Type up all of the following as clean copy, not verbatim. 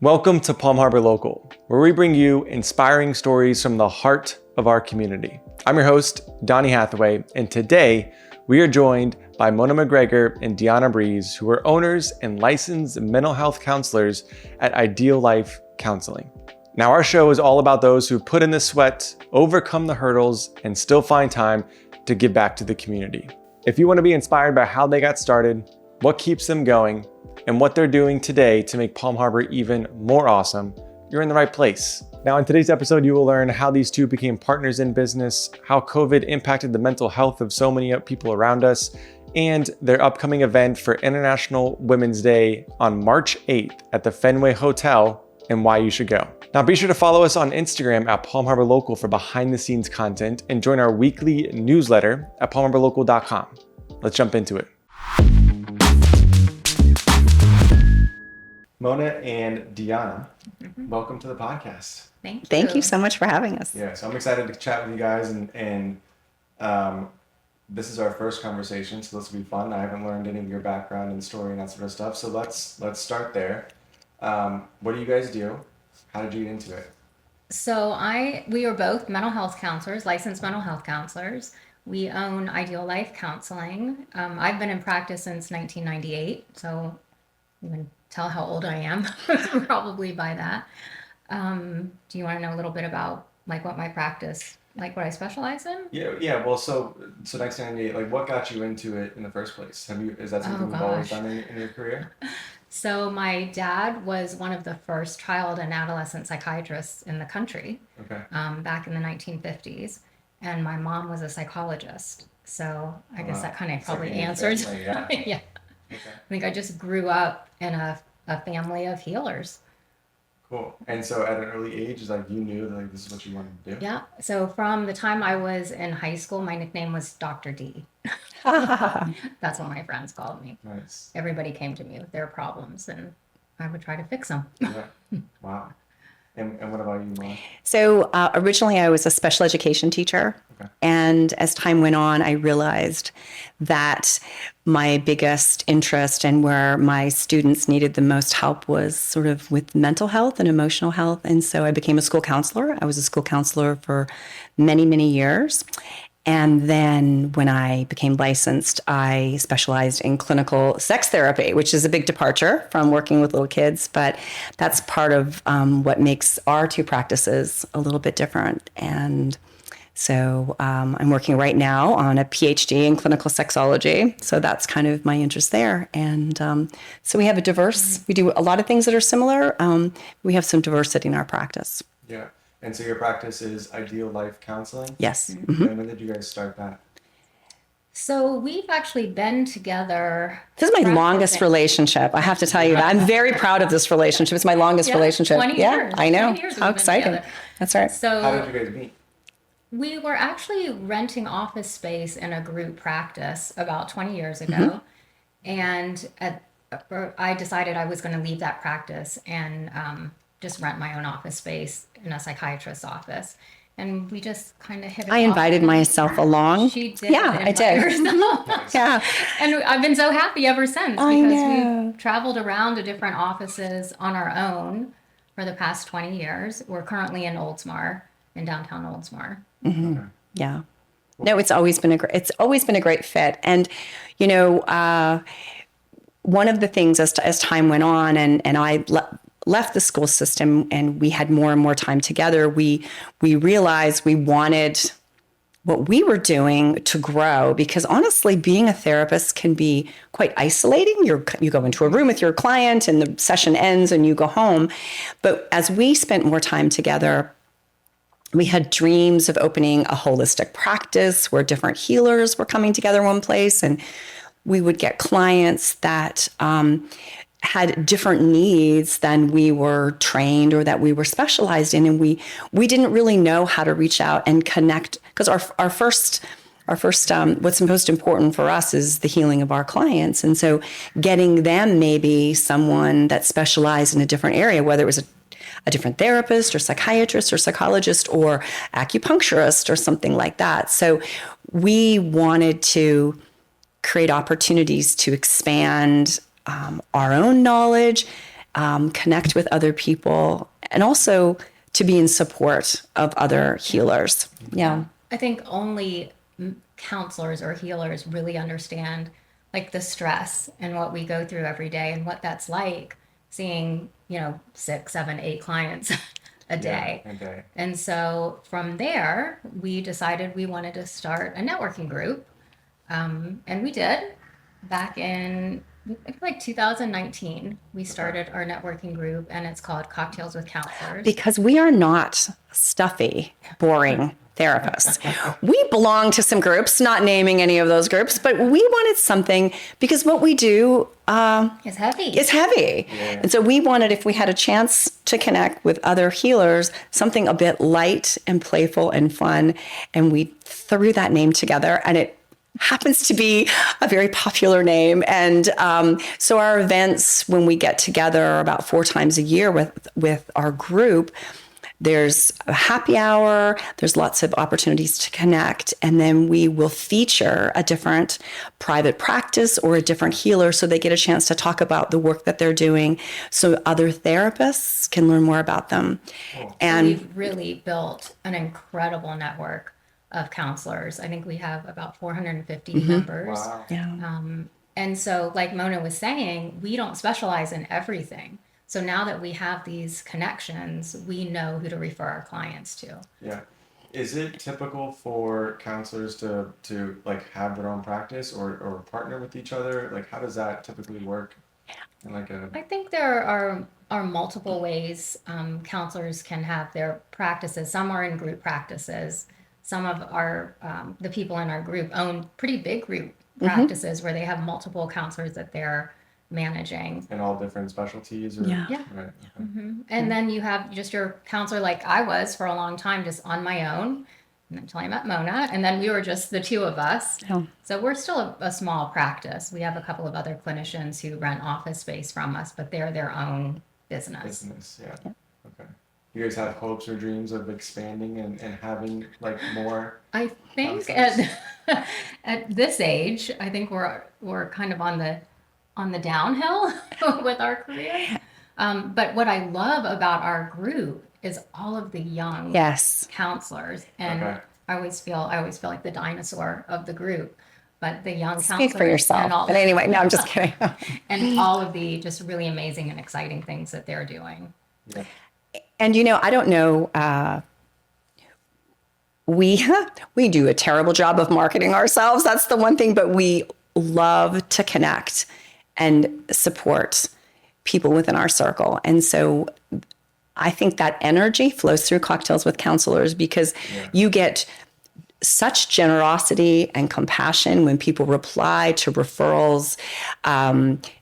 Welcome to Palm Harbor Local, where we bring you inspiring stories from the heart of our community. I'm your host, Donnie Hathaway, and today we are joined by Mona McGregor and Deanna Breeze, who are owners and licensed mental health counselors at Ideal Life Counseling. Now, our show is all about those who put in the sweat, overcome the hurdles, and still find time to give back to the community. If you want to be inspired by how they got started, what keeps them going, and what they're doing today to make Palm Harbor even more awesome, you're in the right place. Now, in today's episode, you will learn how these two became partners in business, how COVID impacted the mental health of so many people around us, and their upcoming event for International Women's Day on March 8th at the Fenway Hotel and why you should go. Now, be sure to follow us on Instagram at Palm Harbor Local for behind the scenes content and join our weekly newsletter at palmharborlocal.com. Let's jump into it. Mona and Deanna, welcome to the podcast. Thank you. Thank you so much for having us. Yeah, so I'm excited to chat with you guys, and this is our first conversation, so this will be fun. I haven't learned any of your background and story and that sort of stuff, so let's start there. What do you guys do? How did you get into it? So we are both mental health counselors, licensed mental health counselors. We own Ideal Life Counseling. I've been in practice since 1998, so you can tell how old I am probably by that. Do you want to know a little bit about what my practice, what I specialize in? Yeah. Well, so 1998, what got you into it in the first place? Is that something you've always done in your career? So my dad was one of the first child and adolescent psychiatrists in the country. Okay. Back in the 1950s, and my mom was a psychologist. So I guess that kind of probably answers. Yeah. Yeah. Okay. I think I just grew up in a family of healers. Cool. And so at an early age, you knew that this is what you wanted to do? Yeah. So from the time I was in high school, my nickname was Dr. D. That's what my friends called me. Nice. Everybody came to me with their problems, and I would try to fix them. Yeah. Wow. And what about you, Mom? So originally I was a special education teacher. Okay. And as time went on, I realized that my biggest interest and where my students needed the most help was sort of with mental health and emotional health. And so I became a school counselor. I was a school counselor for many, many years. And then when I became licensed, I specialized in clinical sex therapy, which is a big departure from working with little kids. But that's part of what makes our two practices a little bit different. And so I'm working right now on a PhD in clinical sexology. So that's kind of my interest there. And so we have we do a lot of things that are similar. We have some diversity in our practice. Yeah. And so your practice is Ideal Life Counseling? Yes. Mm-hmm. And when did you guys start that? So we've actually been together. This is my longest relationship. I have to tell you that. I'm very proud of this relationship. It's my longest relationship. 20 yeah, years. I know. 20 years How exciting. Together. That's right. So how did you guys meet? We were actually renting office space in a group practice about 20 years ago. Mm-hmm. And I decided I was going to leave that practice and just rent my own office space in a psychiatrist's office. And we just kind of hit it off. I invited myself along. She did. Yeah, I did. Yeah. And I've been so happy ever since I because know. we've traveled around to different offices on our own for the past 20 years. We're currently in Oldsmar, in downtown Oldsmar. Mm-hmm. Okay. Yeah. No, it's always been a great fit. And, one of the things as time went on and I left the school system and we had more and more time together, we realized we wanted what we were doing to grow, because honestly, being a therapist can be quite isolating. You go into a room with your client and the session ends and you go home. But as we spent more time together, we had dreams of opening a holistic practice where different healers were coming together in one place, and we would get clients that had different needs than we were trained or that we were specialized in. And we didn't really know how to reach out and connect, because our first what's most important for us is the healing of our clients. And so getting them maybe someone that specialized in a different area, whether it was a different therapist or psychiatrist or psychologist or acupuncturist or something like that. So we wanted to create opportunities to expand our own knowledge connect with other people, and also to be in support of other healers. Yeah. I think only counselors or healers really understand like the stress and what we go through every day and what that's like seeing, 6, 7, 8 clients a day. Yeah, okay. And so from there, we decided we wanted to start a networking group. And we did back in I feel like 2019. We started our networking group, and it's called Cocktails with Counselors. Because we are not stuffy, boring therapists. We belong to some groups, not naming any of those groups, but we wanted something because what we do It's heavy. is heavy. Yeah. And so we wanted, if we had a chance to connect with other healers, something a bit light and playful and fun. And we threw that name together, and it happens to be a very popular name. And so our events, when we get together about 4 times a year with our group, there's a happy hour, there's lots of opportunities to connect, and then we will feature a different private practice or a different healer so they get a chance to talk about the work that they're doing so other therapists can learn more about them. Cool. And We've really built an incredible network of counselors. I think we have about 450 members. Wow. yeah. And so, like Mona was saying, we don't specialize in everything. So now that we have these connections, we know who to refer our clients to. Yeah. Is it typical for counselors to like have their own practice or partner with each other? Like, how does that typically work? In like a I think there are multiple ways counselors can have their practices. Some are in group practices. Some of our the people in our group own pretty big group practices where they have multiple counselors that they're managing. in all different specialties or Yeah. Yeah. right. Okay. And then you have just your counselor, like I was for a long time, just on my own until I met Mona. And then we were just the two of us. Yeah. So we're still a small practice. We have a couple of other clinicians who rent office space from us, but they're their own business. Business, yeah. Okay. You guys have hopes or dreams of expanding and having like more? I think Counselors. at this age, I think we're kind of on the downhill with our career. But what I love about our group is all of the young Yes. counselors, and Okay. I always feel like the dinosaur of the group. But the young Speak counselors for yourself. and all, But anyway, no, I'm just kidding. and all of the just really amazing and exciting things that they're doing. Yeah. And I don't know. We do a terrible job of marketing ourselves. That's the one thing. But we love to connect and support people within our circle. And so I think that energy flows through Cocktails with Counselors because you get such generosity and compassion when people reply to referrals.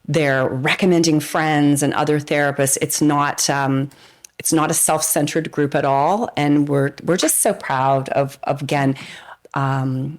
They're recommending friends and other therapists. It's not a self-centered group at all, and we're just so proud of again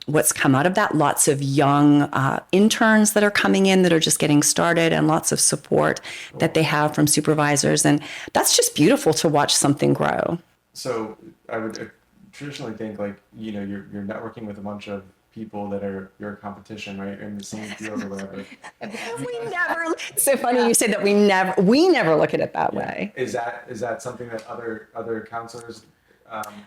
what's come out of that. Lots of young interns that are coming in that are just getting started, and lots of support that they have from supervisors, and that's just beautiful to watch something grow. So I would traditionally think like you're networking with a bunch of people that are your competition, right? In the same field or whatever. It's so funny you say that. We never look at it that way. Is that something that other counselors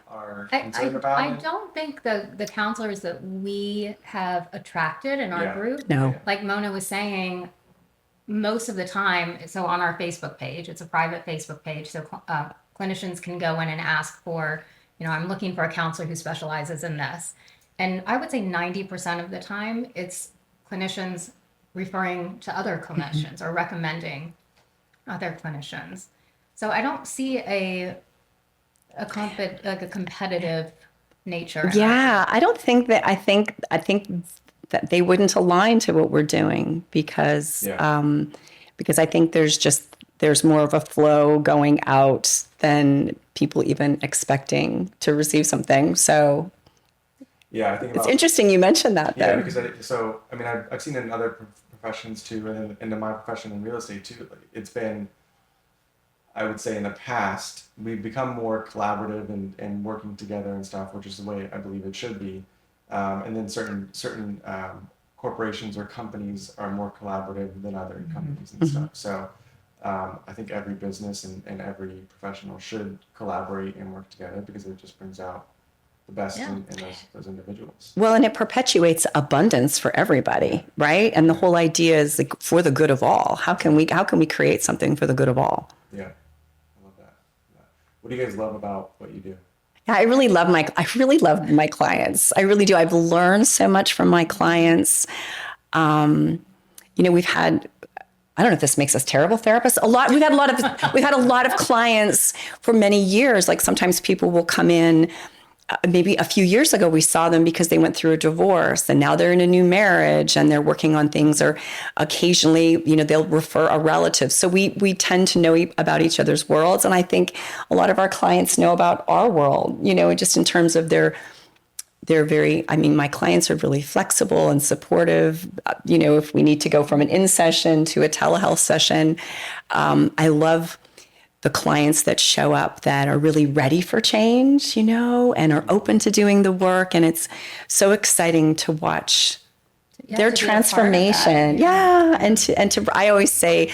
are concerned about? I don't think the counselors that we have attracted in our Yeah. group, No. like Mona was saying, most of the time, so on our Facebook page, it's a private Facebook page, so clinicians can go in and ask for, I'm looking for a counselor who specializes in this. And I would say 90% of the time, it's clinicians referring to other clinicians or recommending other clinicians. So I don't see a competitive nature. Yeah, I don't think that. I think that they wouldn't align to what we're doing because I think there's more of a flow going out than people even expecting to receive something. So Yeah, I think it's interesting you mentioned that, though. Yeah, because I've seen it in other professions too, and in my profession in real estate too. Like, it's been, I would say, in the past we've become more collaborative and working together and stuff, which is the way I believe it should be. And then certain corporations or companies are more collaborative than other companies and stuff. So I think every business and every professional should collaborate and work together because it just brings out the best in those individuals. Well, and it perpetuates abundance for everybody, right? And the whole idea is like for the good of all. How can we create something for the good of all? Yeah, I love that. Yeah. What do you guys love about what you do? Yeah, I really love my clients. I really do. I've learned so much from my clients. We've had, I don't know if this makes us terrible therapists. We've had a lot of clients for many years. Like sometimes people will come in. Maybe a few years ago, we saw them because they went through a divorce and now they're in a new marriage and they're working on things, or occasionally, they'll refer a relative. So we tend to know about each other's worlds. And I think a lot of our clients know about our world, just in terms of they're very, my clients are really flexible and supportive. If we need to go from an in-session to a telehealth session, I love the clients that show up that are really ready for change, and are open to doing the work. And it's so exciting to watch their transformation. Yeah. And to, I always say,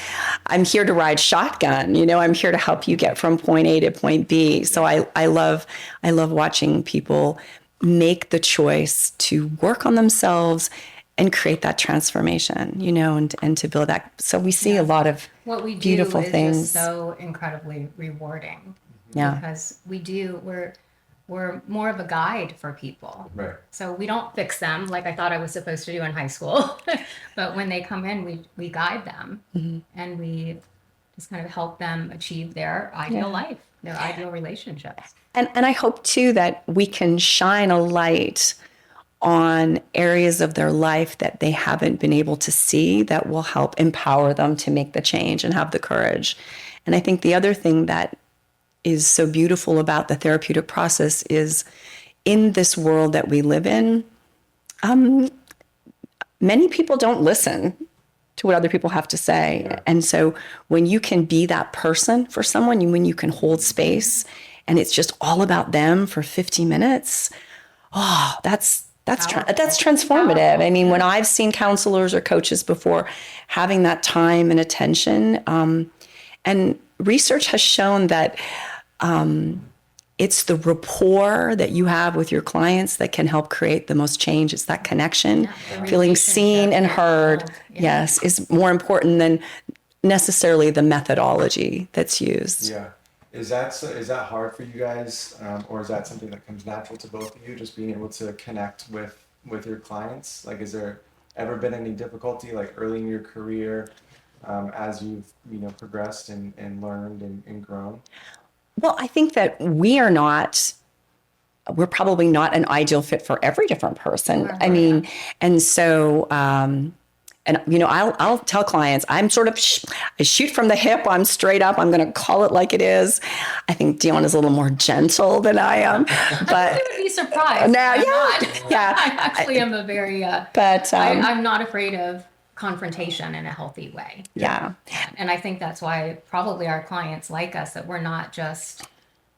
I'm here to ride shotgun, I'm here to help you get from point A to point B. So I love watching people make the choice to work on themselves and create that transformation, and to build that. So we see a lot of what we do beautiful is things. just so incredibly rewarding. Yeah. Because we're more of a guide for people. Right. So we don't fix them like I thought I was supposed to do in high school. But when they come in, we guide them, and we just kind of help them achieve their ideal life, their ideal relationships. And I hope too that we can shine a light on areas of their life that they haven't been able to see that will help empower them to make the change and have the courage. And I think the other thing that is so beautiful about the therapeutic process is in this world that we live in, many people don't listen to what other people have to say. Yeah. And so when you can be that person for someone, when you can hold space and it's just all about them for 50 minutes, that's transformative. I mean, when I've seen counselors or coaches before having that time and attention, and research has shown that it's the rapport that you have with your clients that can help create the most change. It's that connection, feeling seen and heard, yes, is more important than necessarily the methodology that's used. Yeah. Is that hard for you guys, or is that something that comes natural to both of you, just being able to connect with your clients? Like, is there ever been any difficulty, like early in your career, as you've progressed and learned and grown? Well, I think that we're probably not an ideal fit for every different person. Right. I mean, and so. And, I'll tell clients, I'm sort of, I shoot from the hip. I'm straight up. I'm going to call it like it is. I think Dion is a little more gentle than I am, but I would be surprised. No, I actually am a very, I'm not afraid of confrontation in a healthy way. Yeah. And I think that's why probably our clients like us, that we're not just,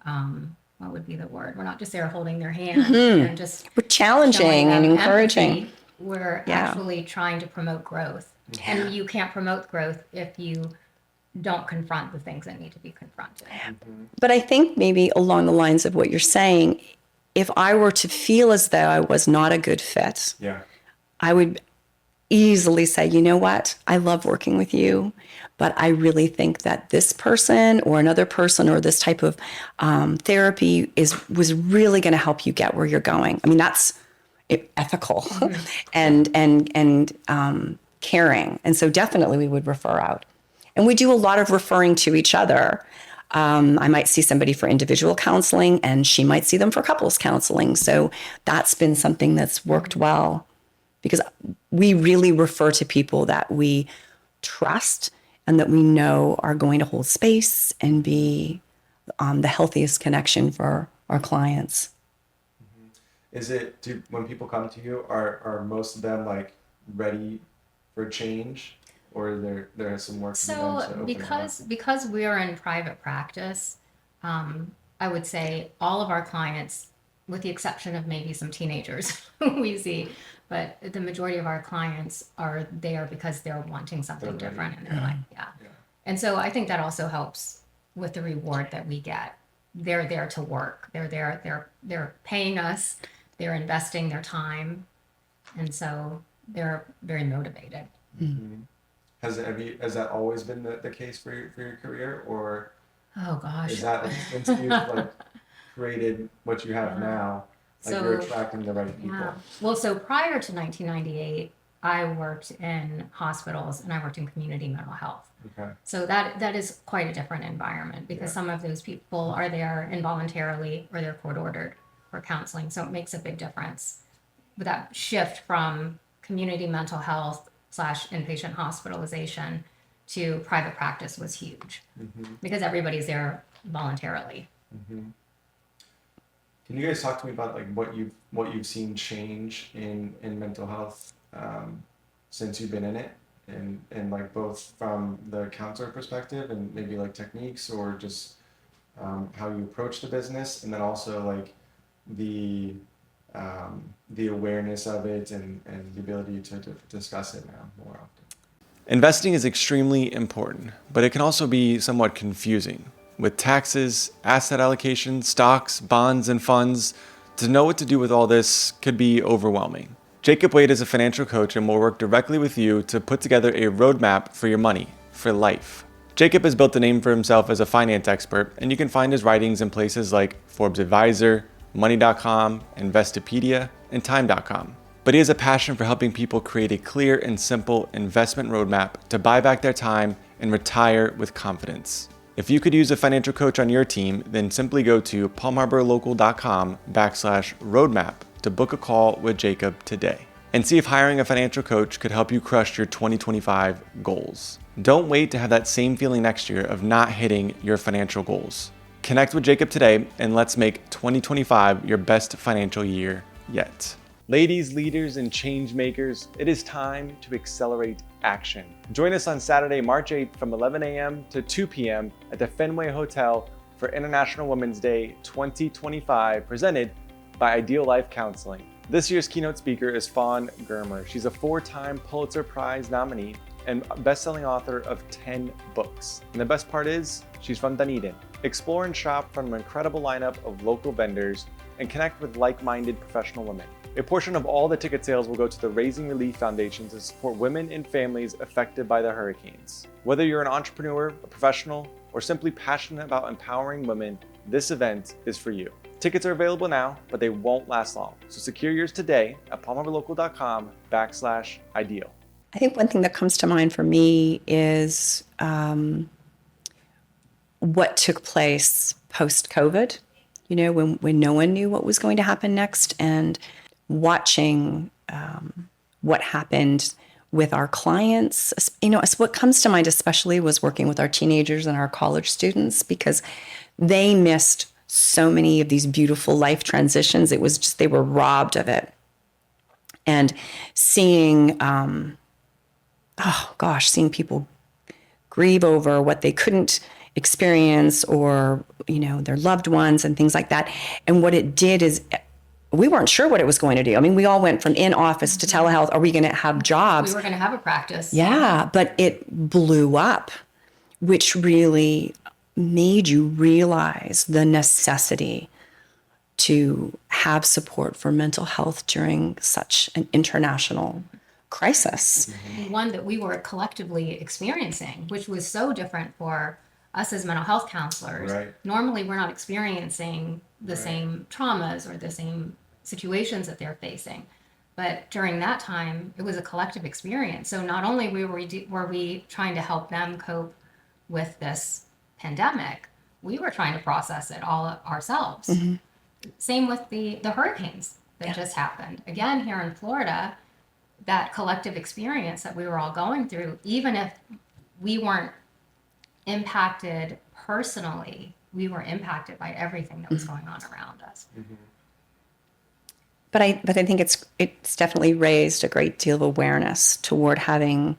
what would be the word? We're not just there holding their hand and just. We're challenging and encouraging. Empathy. We're actually trying to promote growth. Yeah. And you can't promote growth if you don't confront the things that need to be confronted. But I think maybe along the lines of what you're saying, if I were to feel as though I was not a good fit, I would easily say, you know what, I love working with you, but I really think that this person or another person or this type of therapy was really going to help you get where you're going. I mean, that's ethical and caring. And so definitely we would refer out. And we do a lot of referring to each other. I might see somebody for individual counseling and she might see them for couples counseling. So that's been something that's worked well because we really refer to people that we trust and that we know are going to hold space and be the healthiest connection for our clients. Is it, when people come to you, are most of them like ready for change, or there is some work to be done to open because we are in private practice, I would say all of our clients, with the exception of maybe some teenagers we see, but the majority of our clients are there because they're wanting something different in their life. Yeah. And so I think that also helps with the reward that we get. They're there to work. They're paying us, they're investing their time, and so they're very motivated. Mm-hmm. Has that always been the case for your career, or Oh gosh. is that since you've like created what you have now, like you're attracting the right people? Yeah. Well, so prior to 1998, I worked in hospitals and I worked in community mental health. Okay. So that is quite a different environment because some of those people are there involuntarily or they're court ordered for counseling. So it makes a big difference. But that shift from community mental health / inpatient hospitalization to private practice was huge because everybody's there voluntarily. Mm-hmm. Can you guys talk to me about like what you've seen change in mental health since you've been in it, and like both from the counselor perspective and maybe like techniques or just how you approach the business, and then also like the awareness of it and the ability to discuss it now more often. Investing is extremely important, but it can also be somewhat confusing. With taxes, asset allocation, stocks, bonds, and funds, to know what to do with all this could be overwhelming. Jacob Wade is a financial coach and will work directly with you to put together a roadmap for your money, for life. Jacob has built a name for himself as a finance expert, and you can find his writings in places like Forbes Advisor, Money.com, Investopedia, and Time.com. But he has a passion for helping people create a clear and simple investment roadmap to buy back their time and retire with confidence. If you could use a financial coach on your team, then simply go to palmharborlocal.com/roadmap to book a call with Jacob today and see if hiring a financial coach could help you crush your 2025 goals. Don't wait to have that same feeling next year of not hitting your financial goals. Connect with Jacob today and let's make 2025 your best financial year yet. Ladies, leaders, and change makers, it is time to accelerate action. Join us on Saturday, March 8th from 11 a.m. to 2 p.m. at the Fenway Hotel for International Women's Day 2025, presented by Ideal Life Counseling. This year's keynote speaker is Fawn Germer. She's a 4-time Pulitzer Prize nominee and best-selling author of 10 books. And the best part is, she's from Dunedin. Explore and shop from an incredible lineup of local vendors and connect with like-minded professional women. A portion of all the ticket sales will go to the Raising Relief Foundation to support women and families affected by the hurricanes. Whether you're an entrepreneur, a professional, or simply passionate about empowering women, this event is for you. Tickets are available now, but they won't last long. So secure yours today at palmharborlocal.com/ideal. I think one thing that comes to mind for me is what took place post-COVID, when no one knew what was going to happen next, and watching what happened with our clients. What comes to mind especially was working with our teenagers and our college students, because they missed so many of these beautiful life transitions. It was just, they were robbed of it. And seeing, seeing people grieve over what they couldn't experience, or, their loved ones and things like that. And what it did is, we weren't sure what it was going to do. I mean, we all went from in-office to telehealth. Are we going to have jobs? We were going to have a practice. Yeah, but it blew up, which really made you realize the necessity to have support for mental health during such an international crisis. One that we were collectively experiencing, which was so different for us as mental health counselors. Right. Normally, we're not experiencing the same traumas or the same situations that they're facing. But during that time, it was a collective experience. So not only were we trying to help them cope with this pandemic, we were trying to process it all ourselves. Mm-hmm. Same with the hurricanes that just happened. Again, here in Florida, that collective experience that we were all going through, even if we weren't impacted personally, we were impacted by everything that was going on around us. Mm-hmm. But I think it's definitely raised a great deal of awareness toward having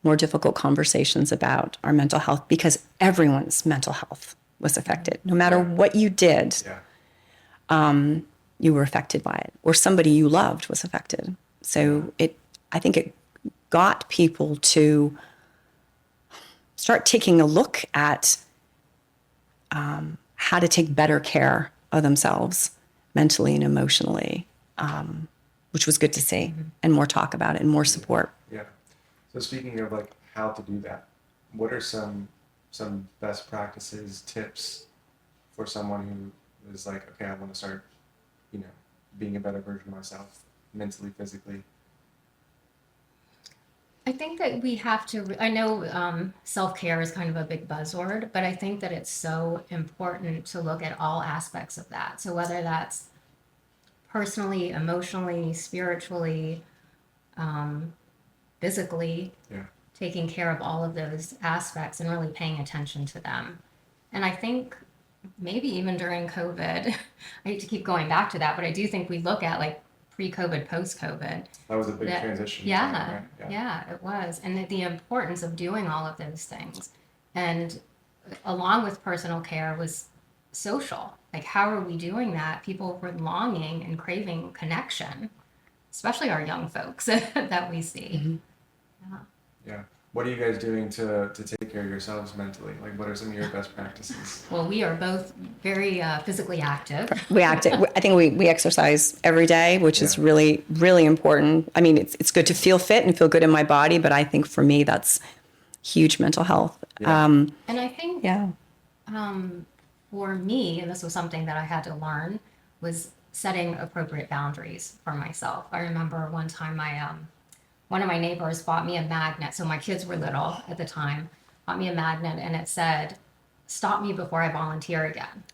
more difficult conversations about our mental health, because everyone's mental health was affected. No matter what you did, you were affected by it, or somebody you loved was affected. So I think it got people to start taking a look at how to take better care of themselves mentally and emotionally, which was good to see, and more talk about it and more support. Yeah. So speaking of like how to do that, what are some best practices, tips for someone who is like, okay, I want to start, being a better version of myself, mentally, physically? I think that we have to, I know self-care is kind of a big buzzword, but I think that it's so important to look at all aspects of that. So whether that's personally, emotionally, spiritually, physically, Yeah. taking care of all of those aspects and really paying attention to them. And I think maybe even during COVID, I hate to keep going back to that, but I do think we look at like pre-COVID, post-COVID. That was a big transition. Yeah, time, right? yeah, it was. And the importance of doing all of those things. And along with personal care was social. Like, how are we doing that? People were longing and craving connection, especially our young folks that we see. Yeah. Yeah. What are you guys doing to take care of yourselves mentally? Like, what are some of your best practices? Well, we are both very physically active. I think we exercise every day, which is really, really important. I mean, it's good to feel fit and feel good in my body, but I think for me, that's huge mental health. Yeah. And I think Yeah. for me, and this was something that I had to learn, was setting appropriate boundaries for myself. I remember one time one of my neighbors bought me a magnet. So my kids were little at the time, bought me a magnet and it said, "Stop me before I volunteer again."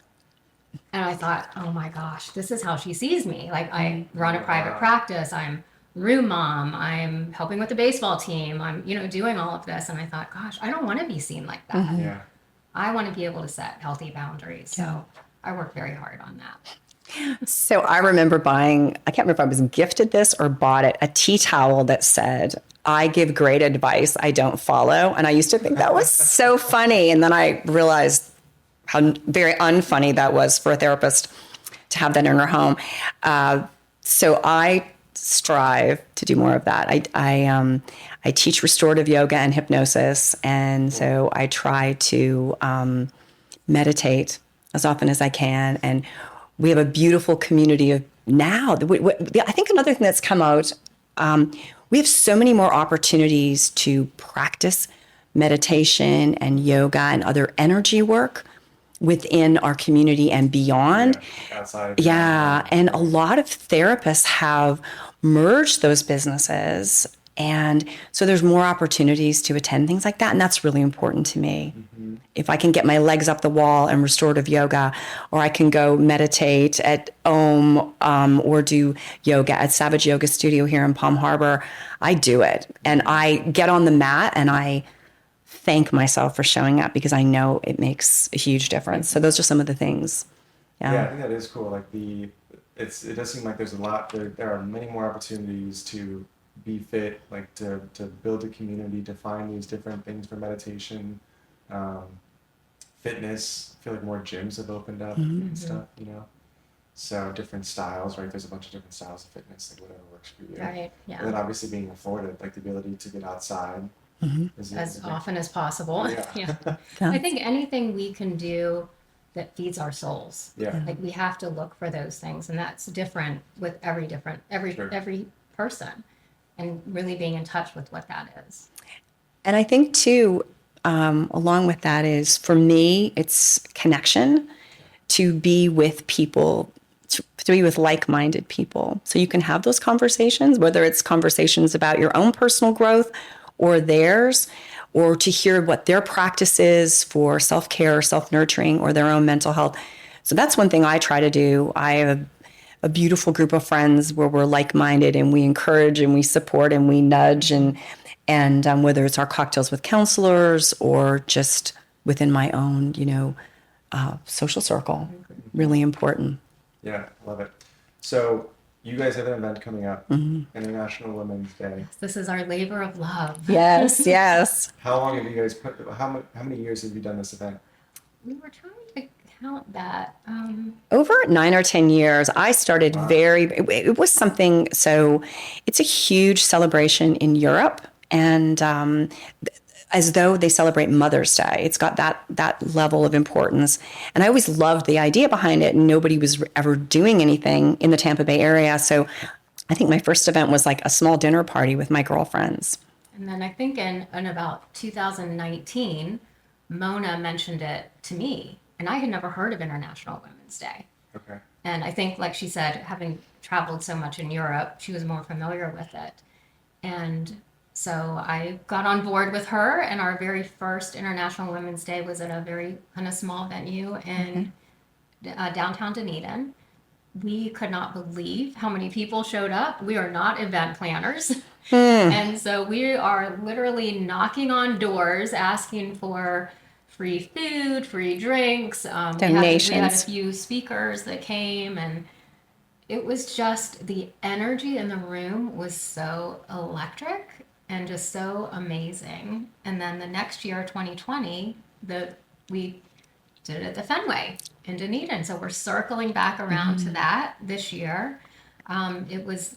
And I thought, oh my gosh, this is how she sees me. Like, I run a private practice. I'm room mom. I'm helping with the baseball team. I'm, doing all of this. And I thought, gosh, I don't want to be seen like that. Yeah. I want to be able to set healthy boundaries. So I work very hard on that. So I remember buying, I can't remember if I was gifted this or bought it, a tea towel that said, "I give great advice, I don't follow." And I used to think that was so funny. And then I realized how very unfunny that was for a therapist to have that in her home. So I strive to do more of that. I teach restorative yoga and hypnosis. And so I try to meditate as often as I can. And we have a beautiful community of now. I think another thing that's come out, we have so many more opportunities to practice meditation and yoga and other energy work within our community and beyond. Yeah, outside. Yeah, and a lot of therapists have merged those businesses. And so there's more opportunities to attend things like that. And that's really important to me. Mm-hmm. If I can get my legs up the wall and restorative yoga, or I can go meditate at Om or do yoga at Savage Yoga Studio here in Palm Harbor, I do it. And I get on the mat and I thank myself for showing up because I know it makes a huge difference. So those are some of the things. Yeah, I think that is cool. Like it does seem like there's a lot, there are many more opportunities to be fit, like to build a community, to find these different things for meditation, fitness. I feel like more gyms have opened up and stuff, So different styles, right? There's a bunch of different styles of fitness, like whatever works for you. Right, yeah. And then obviously being afforded, like the ability to get outside. As often as possible. Yeah. I think anything we can do that feeds our souls. Yeah. Like, we have to look for those things, and that's different with every person, and really being in touch with what that is. And I think too, along with that is, for me, it's connection, to be with people, to be with like-minded people. So you can have those conversations, whether it's conversations about your own personal growth or theirs, or to hear what their practice is for self-care or self-nurturing or their own mental health. So that's one thing I try to do. I have a beautiful group of friends where we're like-minded and we encourage and we support and we nudge, and whether it's our cocktails with counselors or just within my own, social circle, really important. Yeah, love it. So you guys have an event coming up, International Women's Day. This is our labor of love. Yes, yes. How long have you guys how many years have you done this event? We were trying to count that. Over 9 or 10 years. I started it was something, so it's a huge celebration in Europe. And as though they celebrate Mother's Day. It's got that level of importance. And I always loved the idea behind it. And nobody was ever doing anything in the Tampa Bay area. So I think my first event was like a small dinner party with my girlfriends. And then I think in about 2019, Mona mentioned it to me, and I had never heard of International Women's Day. Okay. And I think, like she said, having traveled so much in Europe, she was more familiar with it. And so I got on board with her, and our very first International Women's Day was at a very kind of small venue in downtown Dunedin. We could not believe how many people showed up. We are not event planners. And so we are literally knocking on doors asking for free food, free drinks. Donations. We had a few speakers that came, and it was just the energy in the room was so electric and just so amazing. And then the next year, 2020, we did it at the Fenway in Dunedin. So we're circling back around to that this year. It was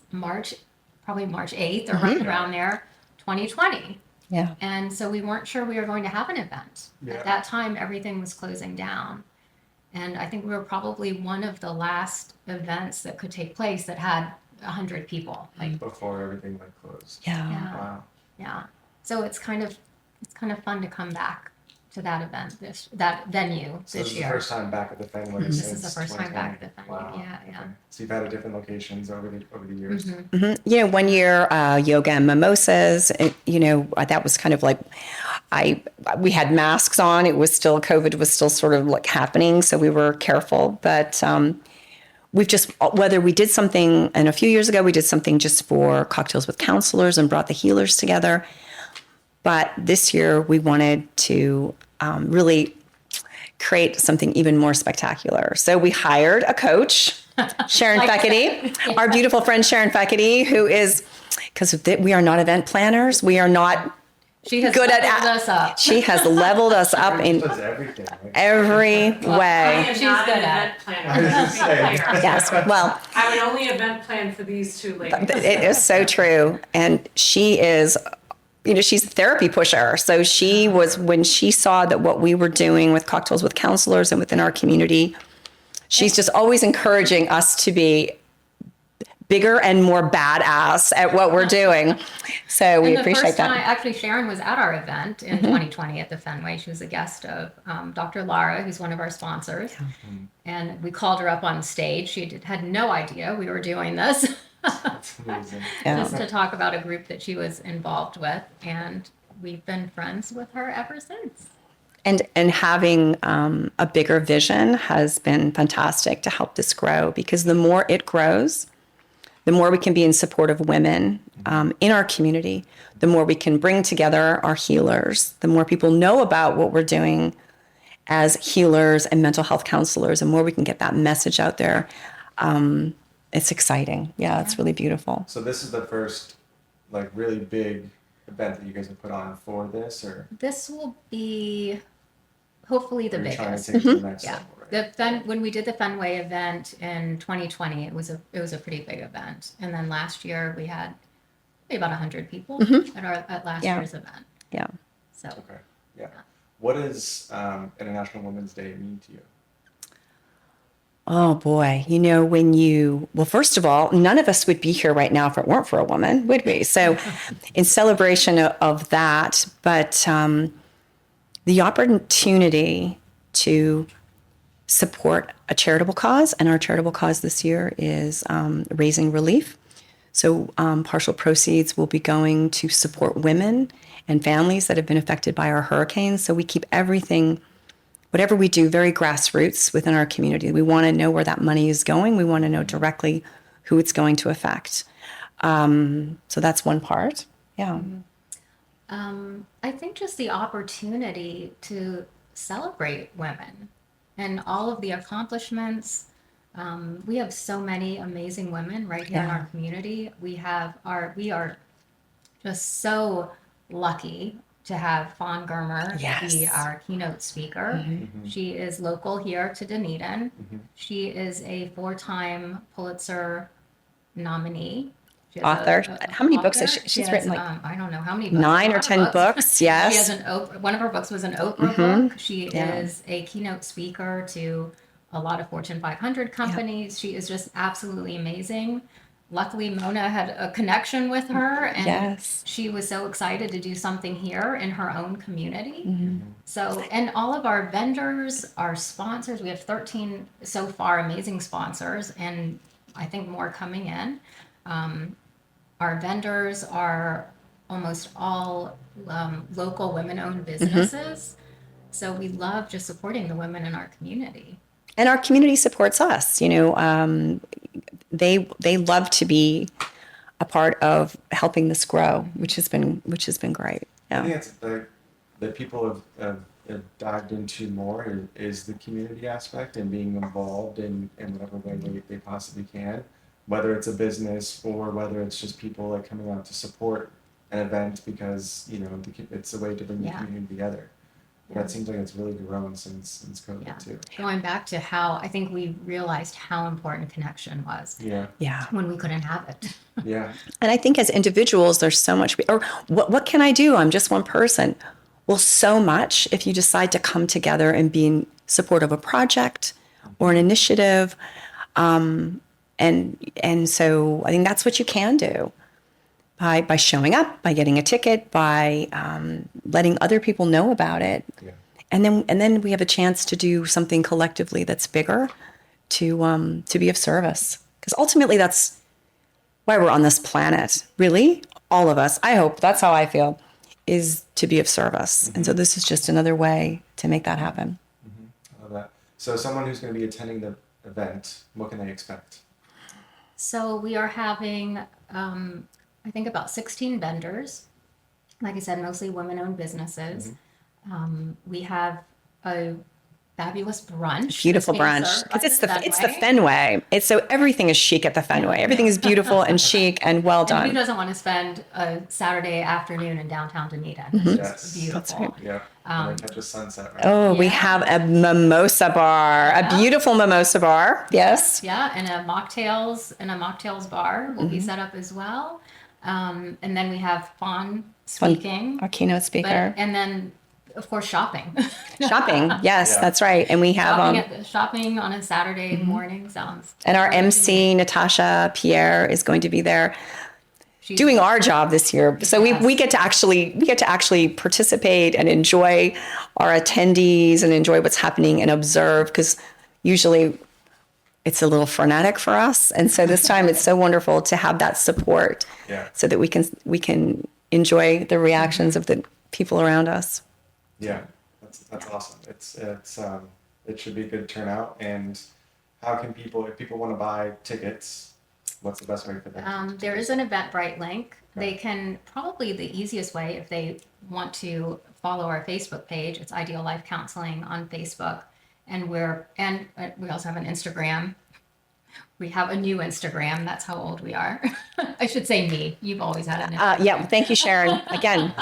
probably March 8th or right around there, 2020. Yeah. And so we weren't sure we were going to have an event. Yeah. At that time, everything was closing down. And I think we were probably one of the last events that could take place that had 100 people. Like, Before everything went closed. Yeah. yeah, Wow. yeah. So it's kind of fun to come back to that event, that venue So this this is year. the first time back at the Fenway This since is the first time back at the 2020. Fenway. Wow. Yeah. Okay. So you've had at different locations over the years. You know, one year, yoga and mimosas, that was kind of like, we had masks on. It was still, COVID was still sort of like happening. So we were careful, but, we've just, whether we did something, and a few years ago, we did something just for cocktails with counselors and brought the healers together. But this year we wanted to really create something even more spectacular. So we hired a coach, Sharon Feckety, our beautiful friend Sharon Feckety, who is, because we are not event planners, we are not She has good leveled at us up. She has leveled us up She in does everything. Right? every way. She's She's not good an at event planner. I was just saying. Yes, well, I would only event plan for these two ladies. it is so true. And she is, she's a therapy pusher. So she was, when she saw that what we were doing with cocktails with counselors and within our community, she's just always encouraging us to be bigger and more badass at what we're doing. So we And the appreciate first time, that. actually, Sharon was at our event in 2020 at the Fenway. She was a guest of Dr. Lara, who's one of our sponsors. And we called her up on stage. She had no idea we were doing this. That's amazing. Yeah. Just to talk about a group that she was involved with. And we've been friends with her ever since. And having a bigger vision has been fantastic to help this grow, because the more it grows, the more we can be in support of women in our community, the more we can bring together our healers, the more people know about what we're doing as healers and mental health counselors, and more we can get that message out there. It's exciting. Yeah, it's really beautiful. So this is the first, like, really big event that you guys have put on for this, or This will be hopefully the are you trying biggest. to take it to the next Yeah. level? Right? When we did the Fenway event in 2020, it was a pretty big event. And then last year we had maybe about 100 people at last Yeah. year's event. Yeah. So Okay. Yeah. What does International Women's Day mean to you? Oh boy, well, first of all, none of us would be here right now if it weren't for a woman, would we? So in celebration of that, but the opportunity to support a charitable cause, and our charitable cause this year is raising relief. So partial proceeds will be going to support women and families that have been affected by our hurricanes. So we keep everything, whatever we do, very grassroots within our community. We want to know where that money is going. We want to know directly who it's going to affect. So that's one part. Yeah. I think just the opportunity to celebrate women and all of the accomplishments. We have so many amazing women right here in our community. We are just so lucky to have Fawn Germer be our keynote speaker. She is local here to Dunedin. She is a 4-time Pulitzer nominee. She has author. How many books has author. she? She's has, written like I don't know how many books. 9 A or lot of 10 books. She has Yes. one of her books was an Oprah book. She Yeah. is a keynote speaker to a lot of Fortune 500 companies. She is just absolutely amazing. Luckily, Mona had a connection with her, and Yes. she was so excited to do something here in her own community. Mm-hmm. So, and all of our vendors, our sponsors, we have 13 so far amazing sponsors, and I think more coming in. Our vendors are almost all local women-owned businesses. So we love just supporting the women in our community. And our community supports us. They love to be a part of helping this grow, which has been great. I think Yeah. it's that people have dived into more is the community aspect and being involved in whatever way they possibly can, whether it's a business or whether it's just people like coming out to support an event because it's a way to bring the Yeah. community together. That seems like it's really grown since COVID Yeah. too. Going back to how I think we realized how important connection was Yeah, Yeah. when we couldn't have it. yeah, And I think as individuals, there's so much, or what can I do? I'm just one person. Well, so much if you decide to come together and be in support of a project or an initiative. And so I think that's what you can do by showing up, by getting a ticket, by letting other people know about it. yeah. And then we have a chance to do something collectively that's bigger to be of service. Because ultimately that's why we're on this planet, really, all of us. I hope that's how I feel, is to be of service. And so this is just another way to make that happen. I love that. So someone who's going to be attending the event, what can they expect? So we are having, I think, about 16 vendors. Like I said, mostly women-owned businesses. We have a fabulous brunch. Beautiful that's being brunch. served by Because it's the Fenway. Fenway. It's so everything is chic at the Fenway. Everything is beautiful and chic and well And who done. doesn't want to spend a Saturday afternoon in downtown Dunedin? It's Yes. just beautiful. That's right. Yeah, and then catch a sunset, right? Oh, we Yeah. have a mimosa bar, a beautiful mimosa bar. Yes. Yeah, and a mocktails bar will be set up as well. And then we have Fawn speaking. Our keynote But, speaker. and then, of course, shopping. Shopping. Yes, Yeah. that's right. And we have Shopping on a Saturday morning sounds. and our MC Natasha Pierre is going to be there She's doing our job this year. So Yes. we get to actually participate and enjoy our attendees and enjoy what's happening and observe, because usually it's a little frenetic for us. And so this time it's so wonderful to have that support Yeah. so that we can enjoy the reactions of the people around us. Yeah, that's awesome. It should be a good turnout. And how can people, if people want to buy tickets, what's the best way for them? There is an Eventbrite link. They can probably the easiest way if they want to follow our Facebook page. It's Ideal Life Counseling on Facebook, and we also have an Instagram. We have a new Instagram. That's how old we are. I should say me. You've always had an Instagram. Yeah, thank you, Sharon. Again,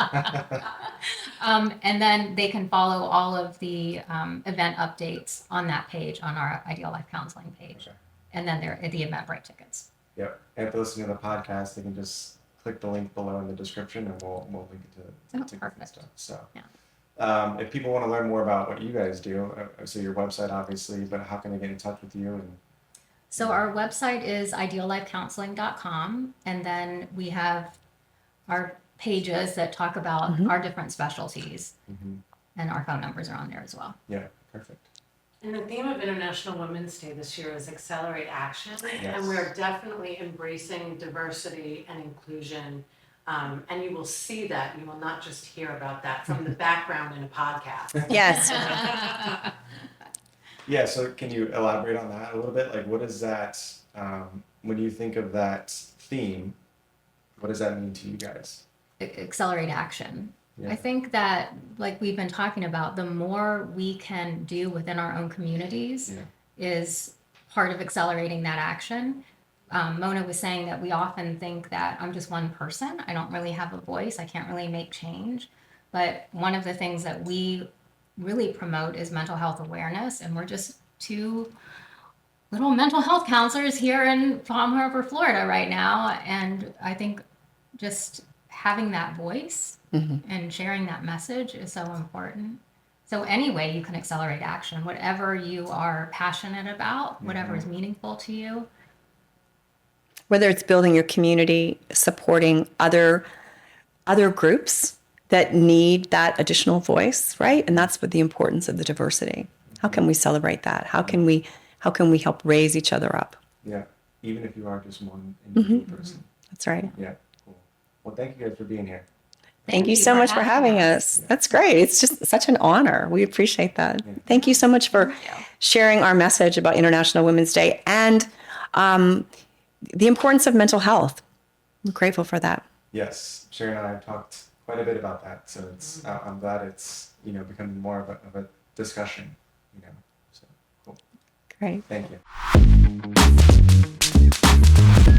And then they can follow all of the event updates on that page, on our Ideal Life Counseling page. Okay. And then they're at the Eventbrite tickets. Yep. And if they're listening to the podcast, they can just click the link below in the description, and we'll link it to tickets and perfect. stuff. So, Yeah. if people want to learn more about what you guys do, so your website, obviously, but how can they get in touch with you? And So our website is ideallifecounseling.com, and then we have our pages that talk about our different specialties, and our phone numbers are on there as well. yeah, perfect. And the theme of International Women's Day this year is Accelerate Action. Yes. And we're definitely embracing diversity and inclusion. And you will see that. You will not just hear about that from the background in a podcast. yes. Yeah, so can you elaborate on that a little bit? Like, what is that, when you think of that theme, what does that mean to you guys? Accelerate action. Yeah. I think that, like we've been talking about, the more we can do within our own communities is part of accelerating that action. Mona was saying that we often think that I'm just one person. I don't really have a voice. I can't really make change. But one of the things that we really promote is mental health awareness. And we're just two little mental health counselors here in Palm Harbor, Florida right now. And I think just having that voice and sharing that message is so important. So any way you can accelerate action, whatever you are passionate about, whatever is meaningful to you. Whether it's building your community, supporting other groups that need that additional voice, right? And that's what the importance of the diversity. How can we celebrate that? How can we help raise each other up? Yeah. Even if you are just one individual person. That's right. Yeah. Cool. Well, thank you guys for being here. Thank you so much for having us. That's great. It's just such an honor. We appreciate that. Thank you so much for sharing our message about International Women's Day and the importance of mental health. We're grateful for that. Yes. Sharon and I have talked quite a bit about that. So it's, I'm glad it's, becoming more of a discussion, So cool. Great. Thank you.